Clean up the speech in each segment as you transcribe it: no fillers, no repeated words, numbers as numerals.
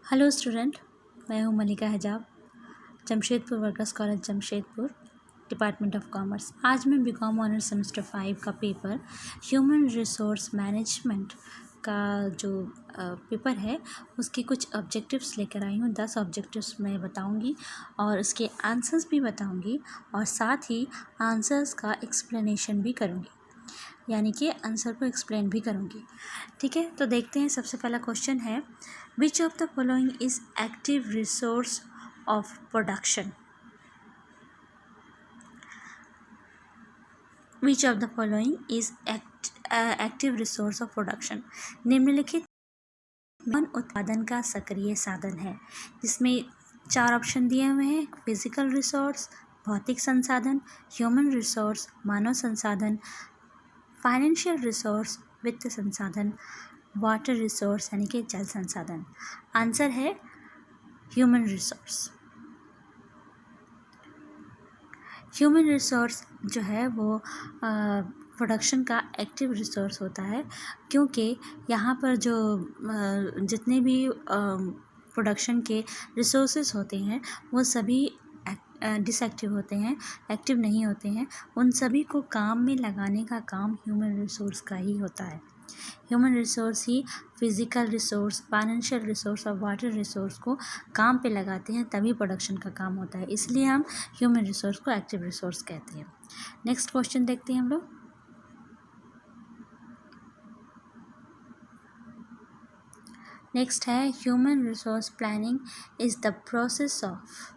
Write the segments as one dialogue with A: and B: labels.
A: Hello student, मैं हूं मलिका हिजाब, Jamshedpur workers college Jamshedpur, department of commerce. आज मैं बीकॉम ऑनर्स सेमेस्टर 5 का पेपर ह्यूमन रिसोर्स मैनेजमेंट का जो पेपर है उसके कुछ ऑब्जेक्टिव्स लेकर आई हूँ। 10 ऑब्जेक्टिव्स मैं बताऊँगी और उसके आंसर्स भी बताऊँगी और साथ ही आंसर्स का एक्सप्लेनेशन भी करूँगी, यानी कि आंसर को एक्सप्लेन भी करूँगी। ठीक है, तो देखते हैं। सबसे पहला क्वेश्चन है, विच of the following is active resource of production. Which of the following is active resource of production. निम्नलिखित में उत्पादन का सक्रिय साधन है, जिसमें 4 ऑप्शन दिए हुए हैं। फिजिकल रिसोर्स, भौतिक संसाधन, ह्यूमन रिसोर्स मानव संसाधन, फाइनेंशियल रिसोर्स वित्त संसाधन, वाटर रिसोर्स यानी कि जल संसाधन। आंसर है ह्यूमन रिसोर्स। ह्यूमन रिसोर्स जो है वो प्रोडक्शन का एक्टिव रिसोर्स होता है, क्योंकि यहाँ पर जो जितने भी प्रोडक्शन के रिसोर्सेज होते हैं वो सभी डिसएक्टिव होते हैं, एक्टिव नहीं होते हैं। उन सभी को काम में लगाने का काम ह्यूमन रिसोर्स का ही होता है। ह्यूमन रिसोर्स ही फिज़िकल रिसोर्स, फाइनेंशियल रिसोर्स और वाटर रिसोर्स को काम पे लगाते हैं, तभी प्रोडक्शन का काम होता है। इसलिए हम ह्यूमन रिसोर्स को एक्टिव रिसोर्स कहते हैं। नेक्स्ट क्वेश्चन देखते हैं हम लोग। नेक्स्ट है, human resource planning is the process of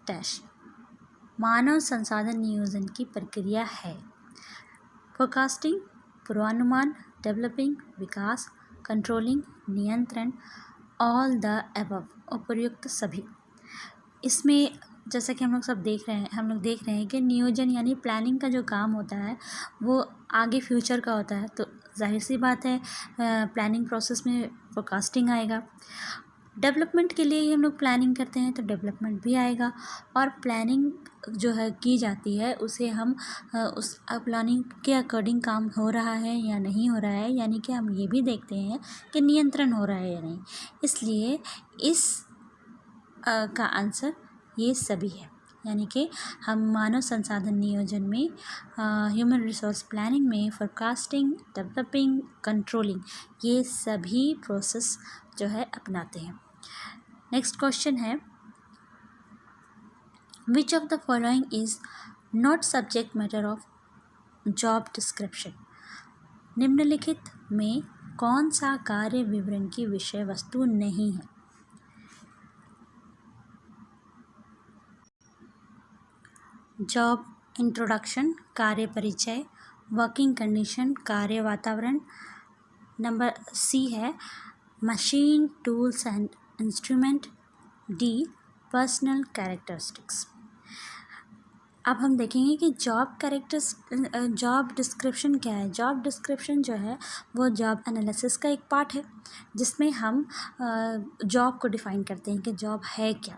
A: dash. मानव संसाधन नियोजन की प्रक्रिया है। फोरकास्टिंग, पूर्वानुमान, डेवलपिंग, विकास, कंट्रोलिंग, नियंत्रण, ऑल द अबव, उपर्युक्त सभी। इसमें जैसा कि हम लोग देख रहे हैं कि नियोजन यानी प्लानिंग का जो काम होता है वो आगे फ्यूचर का होता है, तो जाहिर सी बात है प्लानिंग प्रोसेस में फोरकास्टिंग आएगा। डेवलपमेंट के लिए ही हम लोग प्लानिंग करते हैं तो डेवलपमेंट भी आएगा, और प्लानिंग जो है की जाती है उसे हम उस प्लानिंग के अकॉर्डिंग काम हो रहा है या नहीं हो रहा है, यानी कि हम ये भी देखते हैं कि नियंत्रण हो रहा है या नहीं। इसलिए इस का आंसर ये सभी है, यानी कि हम मानव संसाधन नियोजन में, ह्यूमन रिसोर्स प्लानिंग में फोरकास्टिंग, डेवलपिंग, कंट्रोलिंग, ये सभी प्रोसेस जो है अपनाते हैं। नेक्स्ट क्वेश्चन है, विच of the following is not subject matter of job description. निम्नलिखित में कौन सा कार्य विवरण की विषय वस्तु नहीं है। जॉब इंट्रोडक्शन, कार्य परिचय, वर्किंग कंडीशन, कार्य वातावरण। नंबर सी है machine, tools and instrument. D personal characteristics. अब हम देखेंगे कि जॉब डिस्क्रिप्शन क्या है। जॉब डिस्क्रिप्शन जो है वो जॉब एनालिसिस का एक पार्ट है, जिसमें हम जॉब को डिफ़ाइन करते हैं कि जॉब है क्या,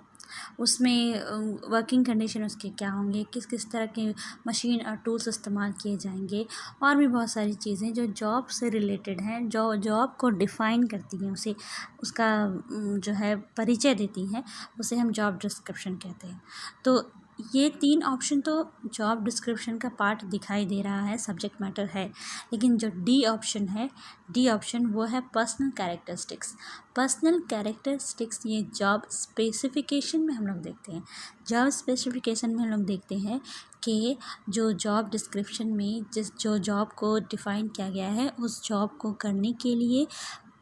A: उसमें वर्किंग कंडीशन उसके क्या होंगे, किस किस तरह के मशीन और टूल्स इस्तेमाल किए जाएंगे, और भी बहुत सारी चीज़ें जो जॉब से रिलेटेड हैं, जो जॉब को डिफ़ाइन करती हैं, उसे उसका जो है परिचय देती हैं, उसे हम जॉब डिस्क्रिप्शन कहते हैं। तो ये 3 ऑप्शन तो जॉब डिस्क्रिप्शन का पार्ट दिखाई दे रहा है, सब्जेक्ट मैटर है, लेकिन जो डी ऑप्शन वो है पर्सनल कैरेक्टरिस्टिक्स। पर्सनल कैरेक्टरिस्टिक्स ये जॉब स्पेसिफिकेशन में हम लोग देखते हैं। जॉब स्पेसिफिकेशन में हम लोग देखते हैं कि जो जॉब डिस्क्रिप्शन में जो जॉब को डिफ़ाइन किया गया है, उस जॉब को करने के लिए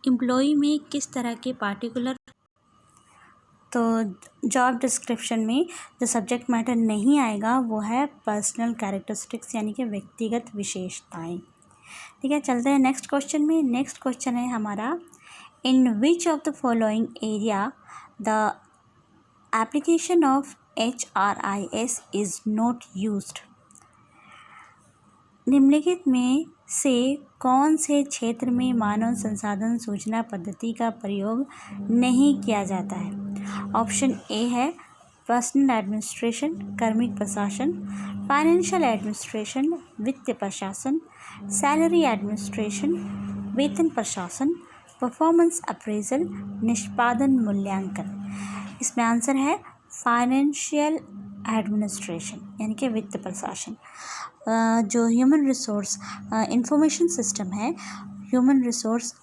A: एम्प्लॉय में किस तरह के पार्टिकुलर, तो जॉब डिस्क्रिप्शन में जो सब्जेक्ट मैटर नहीं आएगा वो है पर्सनल कैरेक्टरिस्टिक्स, यानी कि व्यक्तिगत विशेषताएं। ठीक है, चलते हैं नेक्स्ट क्वेश्चन में। नेक्स्ट क्वेश्चन है हमारा, in which of the following area the application of HRIS is not used. निम्नलिखित में से कौन से क्षेत्र में मानव संसाधन सूचना पद्धति का प्रयोग नहीं किया जाता है। ऑप्शन ए है पर्सनल एडमिनिस्ट्रेशन, कार्मिक प्रशासन, फाइनेंशियल एडमिनिस्ट्रेशन, वित्त प्रशासन, सैलरी एडमिनिस्ट्रेशन, वेतन प्रशासन, परफॉर्मेंस अप्रेजल, निष्पादन मूल्यांकन। इसमें आंसर है फाइनेंशियल एडमिनिस्ट्रेशन यानी कि वित्त प्रशासन। जो ह्यूमन रिसोर्स इंफॉर्मेशन सिस्टम है, ह्यूमन रिसोर्स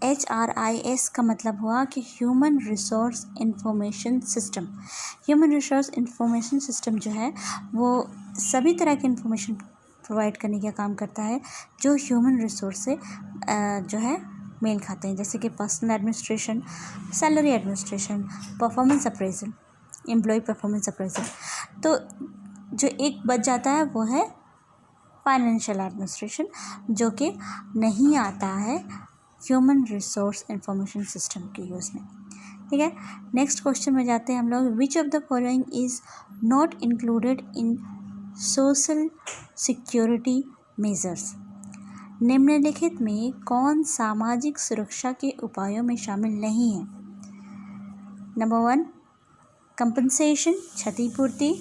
A: HRIS का मतलब हुआ कि human resource information system. Human resource information system जो है वो सभी तरह की इंफॉर्मेशन प्रोवाइड करने का काम करता है जो ह्यूमन रिसोर्स से जो है मेल खाते हैं, जैसे कि personnel administration, salary administration, performance appraisal, employee performance appraisal. तो जो एक बच जाता है वो है फाइनेंशियल एडमिनिस्ट्रेशन, जो कि नहीं आता है ह्यूमन रिसोर्स इंफॉर्मेशन सिस्टम के यूज़ में। ठीक है, नेक्स्ट क्वेश्चन में जाते हैं हम लोग। विच of the following is not included in social security measures. निम्नलिखित में कौन सामाजिक सुरक्षा के उपायों में शामिल नहीं है? नंबर 1 कंपनसेशन क्षतिपूर्ति,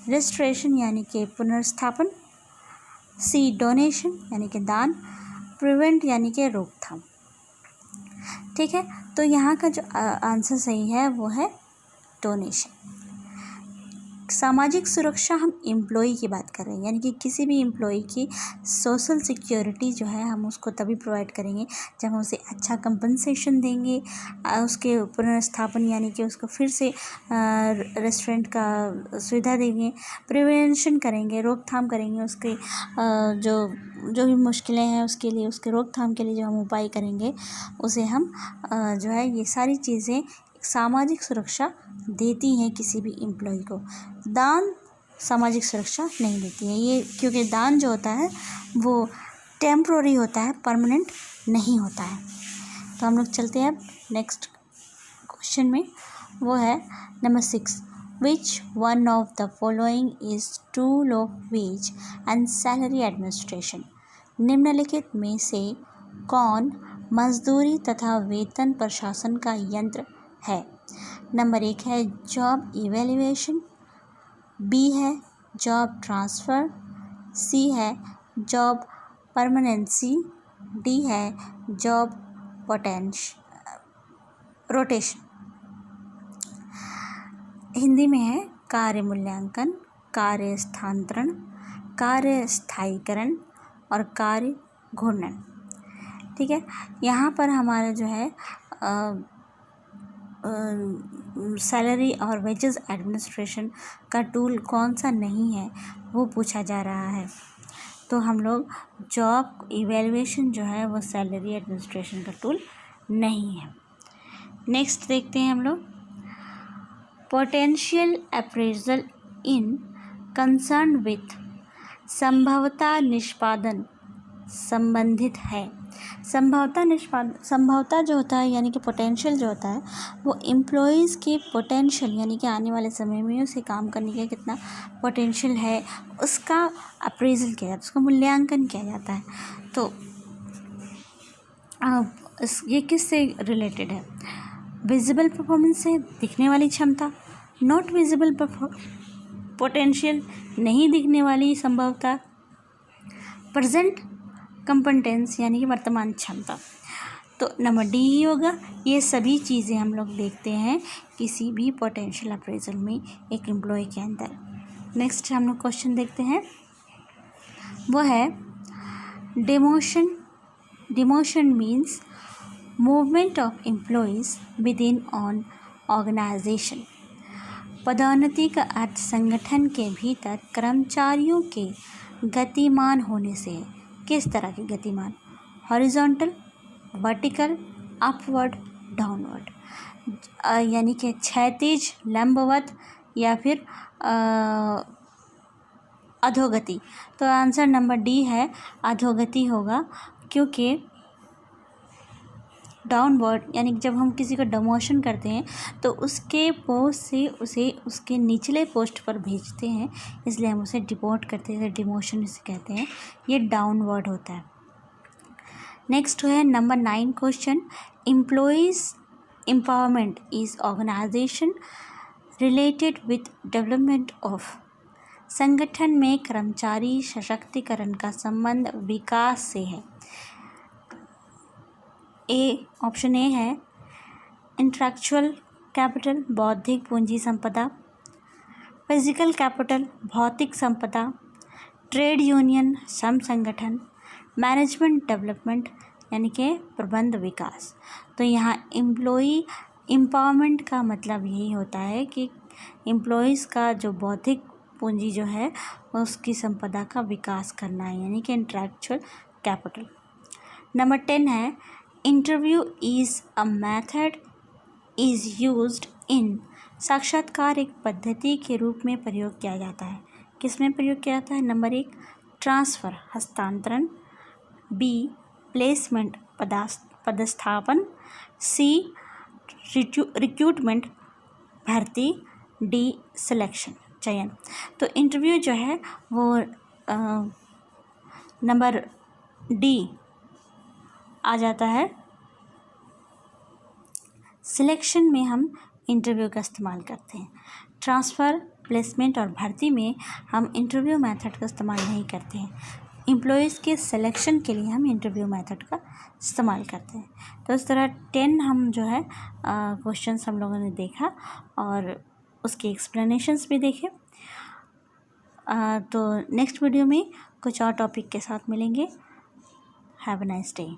A: रेस्टोरेशन यानी कि पुनर्स्थापन, सी डोनेशन यानी कि दान, प्रिवेंट यानी कि रोकथाम। ठीक है, तो यहाँ का जो आंसर सही है वो है डोनेशन। सामाजिक सुरक्षा हम एम्प्लॉई की बात कर रहे हैं, यानी कि किसी भी एम्प्लॉई की सोशल सिक्योरिटी जो है हम उसको तभी प्रोवाइड करेंगे जब हम उसे अच्छा कंपनसेशन देंगे, उसके पुनर्स्थापन यानी कि उसको फिर से रेस्टोरेंट का सुविधा देंगे, प्रिवेंशन करेंगे, रोकथाम करेंगे, उसके जो भी मुश्किलें हैं उसके लिए, उसके रोकथाम के लिए जो हम उपाय करेंगे उसे हम जो है ये सारी चीज़ें सामाजिक सुरक्षा देती हैं किसी भी एम्प्लॉय को। दान सामाजिक सुरक्षा नहीं देती है ये, क्योंकि दान जो होता है वो टेम्प्रोरी होता है, परमानेंट नहीं होता है। तो हम लोग चलते हैं अब नेक्स्ट क्वेश्चन में, वो है number 6 which one of the following is tool of ways and salary administration. निम्नलिखित में से कौन मजदूरी तथा वेतन प्रशासन का यंत्र है? नंबर 1 है जॉब इवैल्यूएशन, बी है जॉब ट्रांसफ़र, सी है जॉब परमानेंसी, डी है जॉब रोटेशन। हिंदी में है कार्य मूल्यांकन, कार्य स्थानांतरण, कार्य स्थायीकरण और कार्य घूर्णन। ठीक है, यहाँ पर हमारा जो है सैलरी और वेजेस एडमिनिस्ट्रेशन का टूल कौन सा नहीं है वो पूछा जा रहा है। तो हम लोग जॉब इवैल्यूएशन जो है वो सैलरी एडमिनिस्ट्रेशन का टूल नहीं है। नेक्स्ट देखते हैं हम लोग potential appraisal in concern with संभवता निष्पादन संबंधित है। संभवता जो होता है यानी कि पोटेंशियल जो होता है वो एम्प्लॉयज़ के पोटेंशियल यानी कि आने वाले समय में उसे काम करने का कितना पोटेंशियल है उसका अप्रेजल किया जाता है, उसका मूल्यांकन किया जाता है। तो ये किससे रिलेटेड है? विजिबल परफॉर्मेंस से, दिखने वाली क्षमता, नॉट विजिबल पोटेंशियल नहीं दिखने वाली संभवता, प्रेजेंट कंपेटेंस यानी कि वर्तमान क्षमता। तो नंबर डी ही होगा। ये सभी चीज़ें हम लोग देखते हैं किसी भी पोटेंशियल अप्रेजल में एक एम्प्लॉय के अंदर। नेक्स्ट हम लोग क्वेश्चन देखते हैं, वो है demotion means movement of employees within on organisation. पदोन्नति का अर्थ संगठन के भीतर कर्मचारियों के गतिमान होने से है। किस तरह के गतिमान? हॉरिजॉन्टल, वर्टिकल, अपवर्ड, डाउनवर्ड, यानी कि क्षैतिज, लंबवत या फिर अधोगति। तो आंसर नंबर डी है, अधोगति होगा, क्योंकि डाउनवर्ड यानी जब हम किसी को डिमोशन करते हैं तो उसके पोस्ट से उसे उसके निचले पोस्ट पर भेजते हैं, इसलिए हम उसे डिपोर्ट करते हैं, डिमोशन इसे कहते हैं। ये डाउनवर्ड होता है। नेक्स्ट है number 9 question, employees empowerment is organisation related with development of. संगठन में कर्मचारी सशक्तिकरण का संबंध विकास से है। ऑप्शन ए है इंटेलेक्चुअल कैपिटल बौद्धिक पूंजी संपदा, फिजिकल कैपिटल भौतिक संपदा, ट्रेड यूनियन श्रम संगठन, मैनेजमेंट डेवलपमेंट यानी कि प्रबंध विकास। तो यहाँ एम्प्लॉई एम्पावरमेंट का मतलब यही होता है कि एम्प्लॉयज़ का जो बौद्धिक पूंजी जो है उसकी संपदा का विकास करना है, यानी कि इंटेलेक्चुअल कैपिटल। नंबर 10 है interview is a method is used in. साक्षात्कार एक पद्धति के रूप में प्रयोग किया जाता है। किस में प्रयोग किया जाता है? नंबर 1 ट्रांसफ़र हस्तांतरण, बी प्लेसमेंट पदस्थापन, सी रिक्रूटमेंट भर्ती, डी सिलेक्शन चयन। तो इंटरव्यू जो है वो नंबर डी आ जाता है। सिलेक्शन में हम इंटरव्यू का इस्तेमाल करते हैं। ट्रांसफ़र, प्लेसमेंट और भर्ती में हम इंटरव्यू मेथड का इस्तेमाल नहीं करते हैं। एम्प्लॉयज़ के सिलेक्शन के लिए हम इंटरव्यू मेथड का इस्तेमाल करते हैं। तो इस तरह 10 हम जो है क्वेश्चंस हम लोगों ने देखा और उसके एक्सप्लेनेशंस भी देखे। तो नेक्स्ट वीडियो में कुछ और टॉपिक के साथ मिलेंगे। Have a nice day.